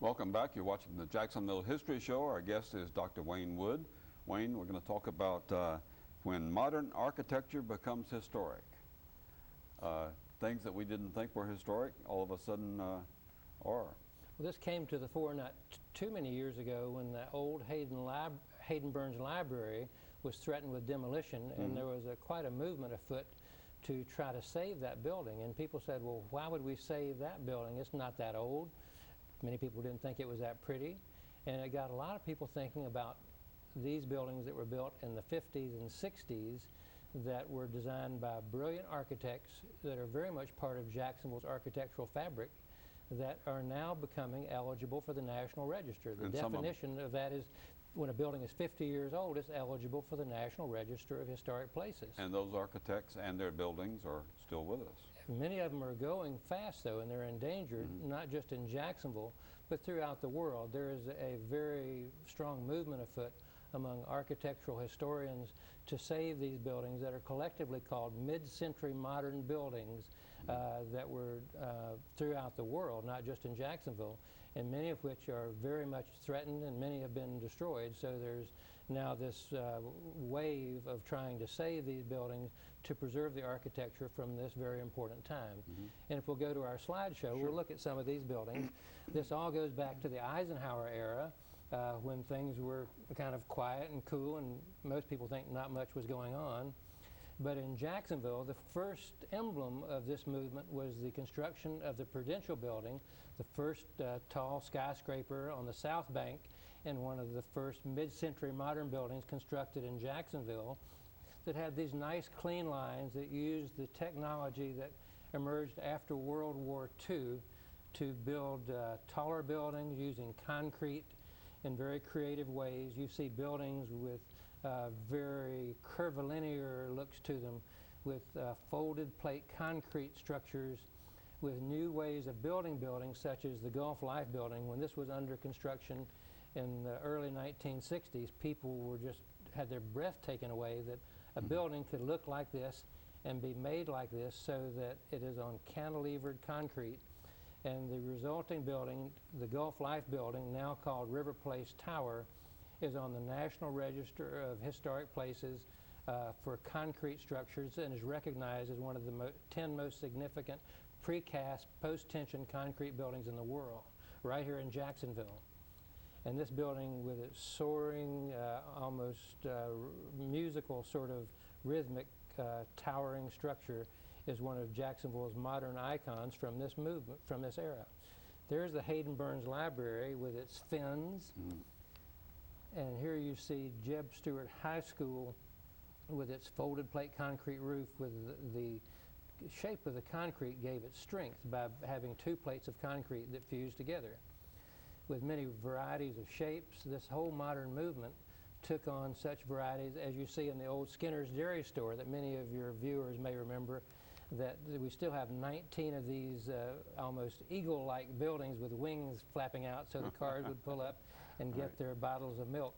Welcome back. You're watching the Jacksonville History Show. Our guest is Dr. Wayne Wood. Wayne, we're going to talk about when modern architecture becomes historic. Things that we didn't think were historic all of a sudden are. Well, this came to the fore not too many years ago when the old Hayden Burns Library was threatened with demolition, and there was quite a movement afoot to try to save that building. And people said, well, why would we save that building? It's not that old. Many people didn't think it was that pretty. And it got a lot of people thinking about these buildings that were built in the 50s and 60s that were designed by brilliant architects that are very much part of Jacksonville's architectural fabric that are now becoming eligible for the National Register. The definition of that is when a building is 50 years old, it's eligible for the National Register of Historic Places. And those architects and their buildings are still with us. Many of them are going fast, though, and they're endangered, not just in Jacksonville, but throughout the world. There is a very strong movement afoot among architectural historians to save these buildings that are collectively called mid-century modern buildings that were throughout the world, not just in Jacksonville, and many of which are very much threatened and many have been destroyed. So there's now this wave of trying to save these buildings to preserve the architecture from this very important time. And if we'll go to our slideshow, we'll look at some of these buildings. This all goes back to the Eisenhower era, when things were kind of quiet and cool and most people think not much was going on. But in Jacksonville, the first emblem of this movement was the construction of the Prudential Building, the first tall skyscraper on the South Bank and one of the first mid-century modern buildings constructed in Jacksonville that had these nice clean lines that used the technology that emerged after World War II to build taller buildings using concrete in very creative ways. You see buildings with very curvilinear looks to them, with folded plate concrete structures, with new ways of building buildings such as the Gulf Life building. When this was under construction in the early 1960s, people were just had their breath taken away that a building could look like this and be made like this so that it is on cantilevered concrete. And the resulting building, the Gulf Life building, now called River Place Tower, is on the National Register of Historic Places for concrete structures and is recognized as one of the 10 most significant precast post-tension concrete buildings in the world, right here in Jacksonville. And this building, with its soaring, almost musical sort of rhythmic towering structure, is one of Jacksonville's modern icons from this movement, from this era. There's the Hayden Burns Library with its fins. And here you see Jeb Stuart High School with its folded plate concrete roof, with the shape of the concrete gave it strength by having two plates of concrete that fused together. With many varieties of shapes, this whole modern movement took on such varieties as you see in the old Skinner's Dairy Store that many of your viewers may remember, that we still have 19 of these almost eagle-like buildings with wings flapping out so the cars would pull up and get their bottles of milk.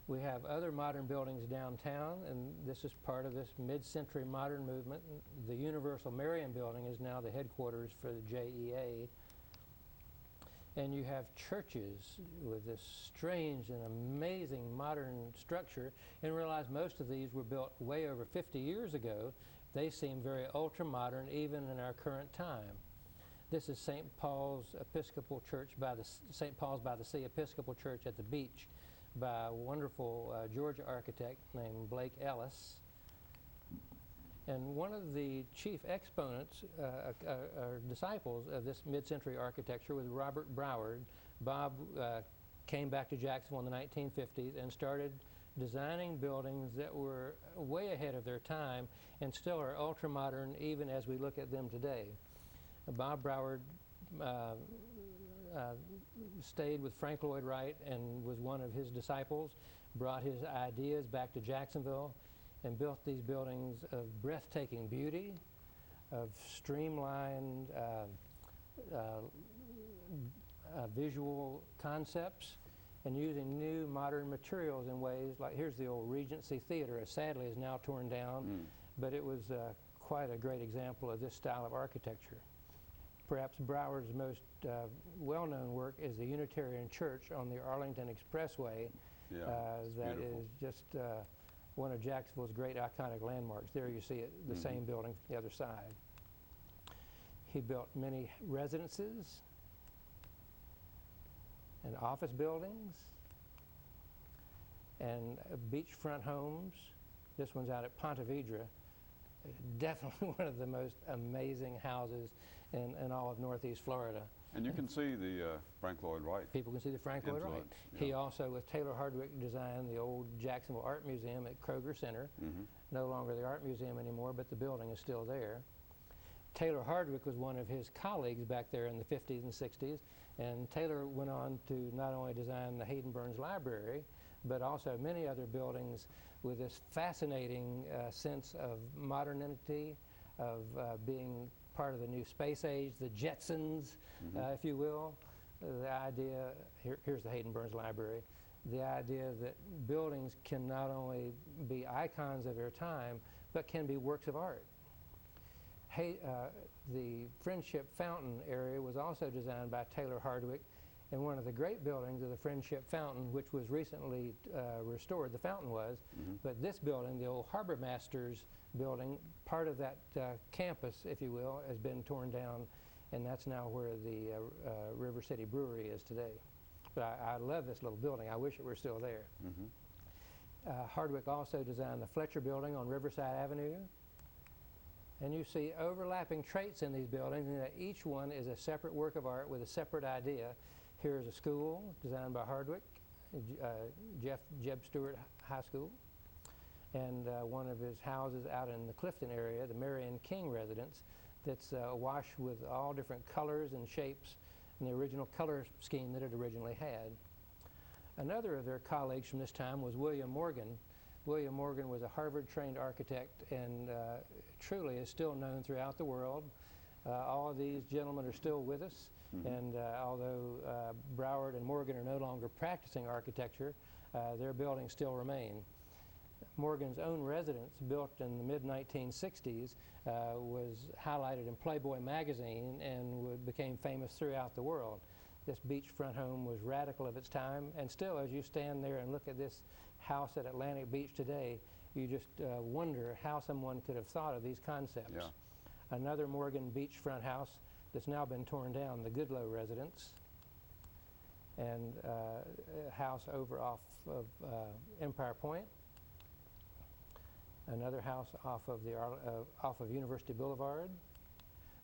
We have other modern buildings downtown, and this is part of this mid-century modern movement. The Universal Marion Building is now the headquarters for the JEA. And you have churches with this strange and amazing modern structure, and realize most of these were built way over 50 years ago. They seem very ultra-modern even in our current time. This is St. Paul's Episcopal Church by the St. Paul's by the Sea Episcopal Church at the beach by a wonderful Georgia architect named Blake Ellis. And one of the chief exponents, or disciples of this mid-century architecture was Robert Broward. Bob came back to Jacksonville in the 1950s and started designing buildings that were way ahead of their time and still are ultra-modern even as we look at them today. Bob Broward stayed with Frank Lloyd Wright and was one of his disciples, brought his ideas back to Jacksonville, and built these buildings of breathtaking beauty, of streamlined visual concepts, and using new modern materials in ways like, here's the old Regency Theater, sadly is now torn down, but it was quite a great example of this style of architecture. Perhaps Broward's most well-known work is the Unitarian Church on the Arlington Expressway. Yeah, That beautiful. is just one of Jacksonville's great iconic landmarks. There you see it, the same building from the other side. He built many residences and office buildings and beachfront homes. This one's out at Ponte Vedra. Definitely one of the most amazing houses in all of Northeast Florida. And you can see the Frank Lloyd Wright. People can see the Frank Lloyd Wright. Influence, He yeah. also, with Taylor Hardwick, designed the old Jacksonville Art Museum at Kroger Center. No longer the art museum anymore, but the building is still there. Taylor Hardwick was one of his colleagues back there in the 50s and 60s, and Taylor went on to not only design the Hayden Burns Library, but also many other buildings with this fascinating sense of modernity, of being part of the new space age, the Jetsons, if you will. The idea, here's the Hayden Burns Library, the idea that buildings can not only be icons of their time, but can be works of art. The Friendship Fountain area was also designed by Taylor Hardwick, and one of the great buildings of the Friendship Fountain, which was recently restored, the fountain was, but this building, the old Harbor Masters building, part of that campus, if you will, has been torn down, and that's now where the River City Brewery is today. But I love this little building. I wish it were still there. Hardwick also designed the Fletcher Building on Riverside Avenue. And you see overlapping traits in these buildings, and that each one is a separate work of art with a separate idea. Here's a school designed by Hardwick, Jeb Stewart High School, and one of his houses out in the Clifton area, the Marion King residence, that's awash with all different colors and shapes and the original color scheme that it originally had. Another of their colleagues from this time was William Morgan. William Morgan was a Harvard-trained architect and truly is still known throughout the world. All of these gentlemen are still with us, and although Broward and Morgan are no longer practicing architecture, their buildings still remain. Morgan's own residence, built in the mid-1960s, was highlighted in Playboy magazine and became famous throughout the world. This beachfront home was radical of its time, and still, as you stand there and look at this house at Atlantic Beach today, you just wonder how someone could have thought of these concepts. Yeah. Another Morgan beachfront house that's now been torn down, the Goodloe residence, and a house over off of Empire Point. Another house off of University Boulevard.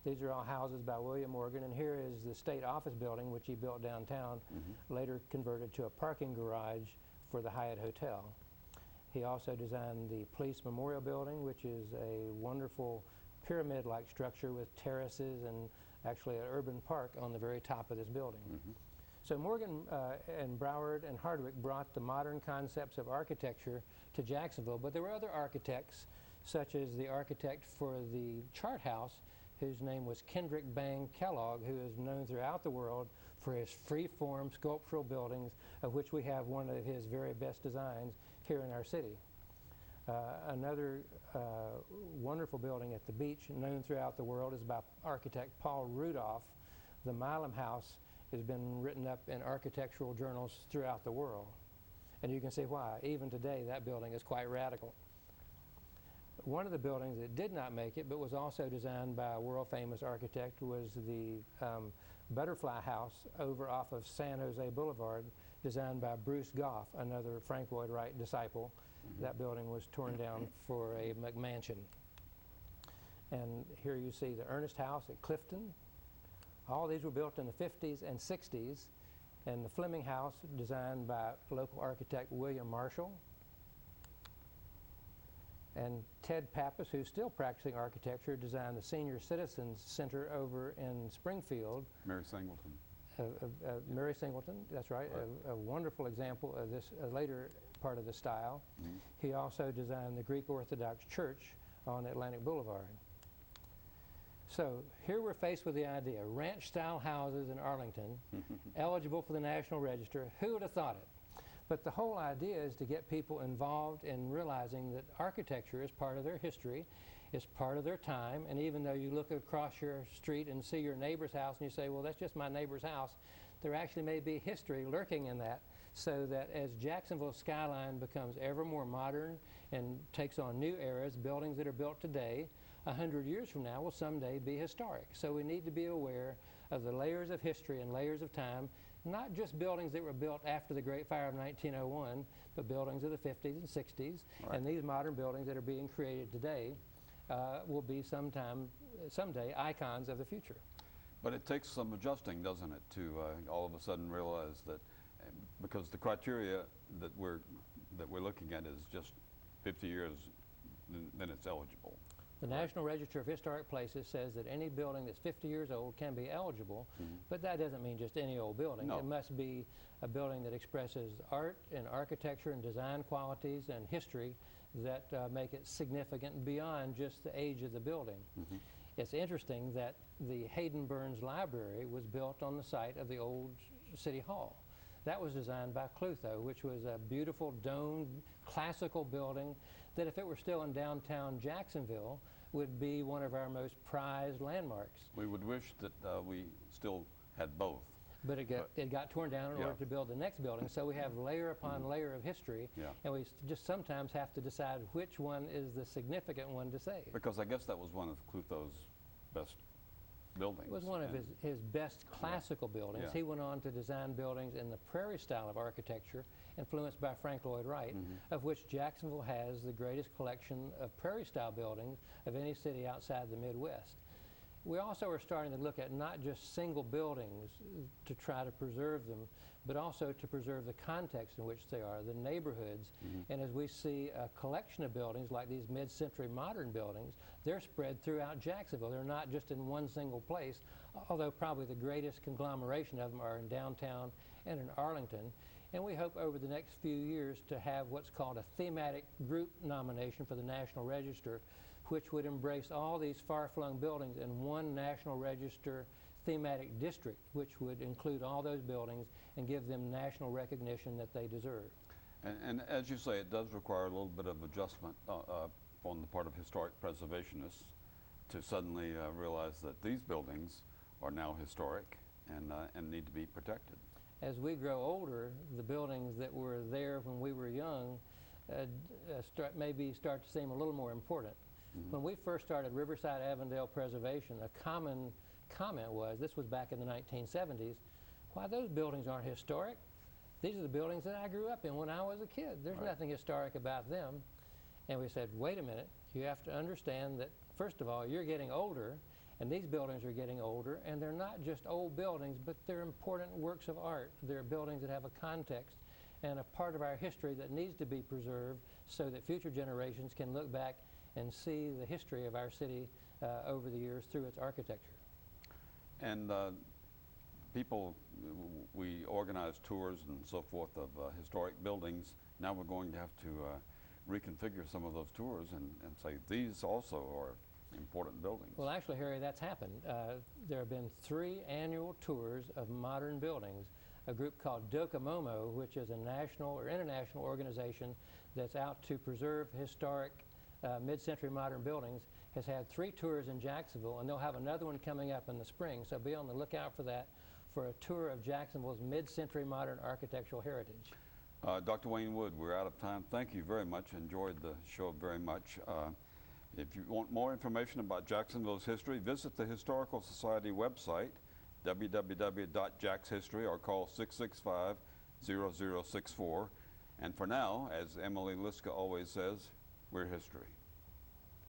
These are all houses by William Morgan, and here is the State Office Building, which he built downtown, later converted to a parking garage for the Hyatt Hotel. He also designed the Police Memorial Building, which is a wonderful pyramid-like structure with terraces and actually an urban park on the very top of this building. So Morgan and Broward and Hardwick brought the modern concepts of architecture to Jacksonville, but there were other architects, such as the architect for the Chart House, whose name was Kendrick Bang Kellogg, who is known throughout the world for his free-form sculptural buildings, of which we have one of his very best designs here in our city. Another wonderful building at the beach, known throughout the world, is by architect Paul Rudolph. The Milam House has been written up in architectural journals throughout the world. And you can see why. Even today, that building is quite radical. One of the buildings that did not make it, but was also designed by a world-famous architect, was the Butterfly House over off of San Jose Boulevard, designed by Bruce Goff, another Frank Lloyd Wright disciple. That building was torn down for a McMansion. And here you see the Ernest House at Clifton. All these were built in the 50s and 60s, and the Fleming House, designed by local architect William Marshall. And Ted Pappas, who's still practicing architecture, designed the Senior Citizens Center over in Springfield. Mary Singleton. Mary Singleton, that's right, a wonderful example of this later part of the style. He also designed the Greek Orthodox Church on Atlantic Boulevard. So here we're faced with the idea, ranch-style houses in Arlington, eligible for the National Register. Who would have thought it? But the whole idea is to get people involved in realizing that architecture is part of their history, It's part of their time, and even though you look across your street and see your neighbor's house and you say, well, that's just my neighbor's house, there actually may be history lurking in that, so that as Jacksonville's skyline becomes ever more modern and takes on new eras, buildings that are built today, 100 years from now will someday be historic. So we need to be aware of the layers of history and layers of time, not just buildings that were built after the Great Fire of 1901, but buildings of the 50s and 60s. Right. And these modern buildings that are being created today will be someday icons of the future. But it takes some adjusting, doesn't it, to all of a sudden realize that, because the criteria that we're looking at is just 50 years, then it's eligible. The National Register of Historic Places says that any building that's 50 years old can be eligible, but that doesn't mean just any old building. No. It must be a building that expresses art and architecture and design qualities and history that make it significant beyond just the age of the building. It's interesting that the Hayden Burns Library was built on the site of the old City Hall. That was designed by Clutho, which was a beautiful domed classical building that, if it were still in downtown Jacksonville, would be one of our most prized landmarks. We would wish that we still had both. But it got torn down in Yeah. order to build the next building, so we have layer upon layer of history, Yeah. and we just sometimes have to decide which one is the significant one to save. Because I guess that was one of Clutho's best buildings. It was one of And his best classical buildings. Yeah. He went on to design buildings in the prairie style of architecture, influenced by Frank Lloyd Wright, of which Jacksonville has the greatest collection of prairie style buildings of any city outside the Midwest. We also are starting to look at not just single buildings to try to preserve them, but also to preserve the context in which they are, the neighborhoods. And as we see a collection of buildings like these mid-century modern buildings, they're spread throughout Jacksonville. They're not just in one single place, although probably the greatest conglomeration of them are in downtown and in Arlington. And we hope over the next few years to have what's called a thematic group nomination for the National Register, which would embrace all these far-flung buildings in one National Register thematic district, which would include all those buildings and give them national recognition that they deserve. And as you say, it does require a little bit of adjustment on the part of historic preservationists to suddenly realize that these buildings are now historic and need to be protected. As we grow older, the buildings that were there when we were young maybe start to seem a little more important. When we first started Riverside Avondale Preservation, a common comment was, this was back in the 1970s, why those buildings aren't historic? These are the buildings that I grew up in when I was a kid. There's nothing historic about them. And we said, wait a minute, you have to understand that, first of all, you're getting older, and these buildings are getting older, and they're not just old buildings, but they're important works of art. They're buildings that have a context and a part of our history that needs to be preserved so that future generations can look back and see the history of our city over the years through its architecture. And people, we organize tours and so forth of historic buildings. Now we're going to have to reconfigure some of those tours and say these also are important buildings. Well, actually, Harry, that's happened. There have been 3 annual tours of modern buildings. A group called Docomomo, which is a national or international organization that's out to preserve historic mid-century modern buildings, has had 3 tours in Jacksonville, and they'll have another one coming up in the spring. So be on the lookout for that, for a tour of Jacksonville's mid-century modern architectural heritage. Dr. Wayne Wood, we're out of time. Thank you very much. Enjoyed the show very much. If you want more information about Jacksonville's history, visit the Historical Society website, www.jaxhistory, or call 665-0064. And for now, as Emily Liska always says, we're history.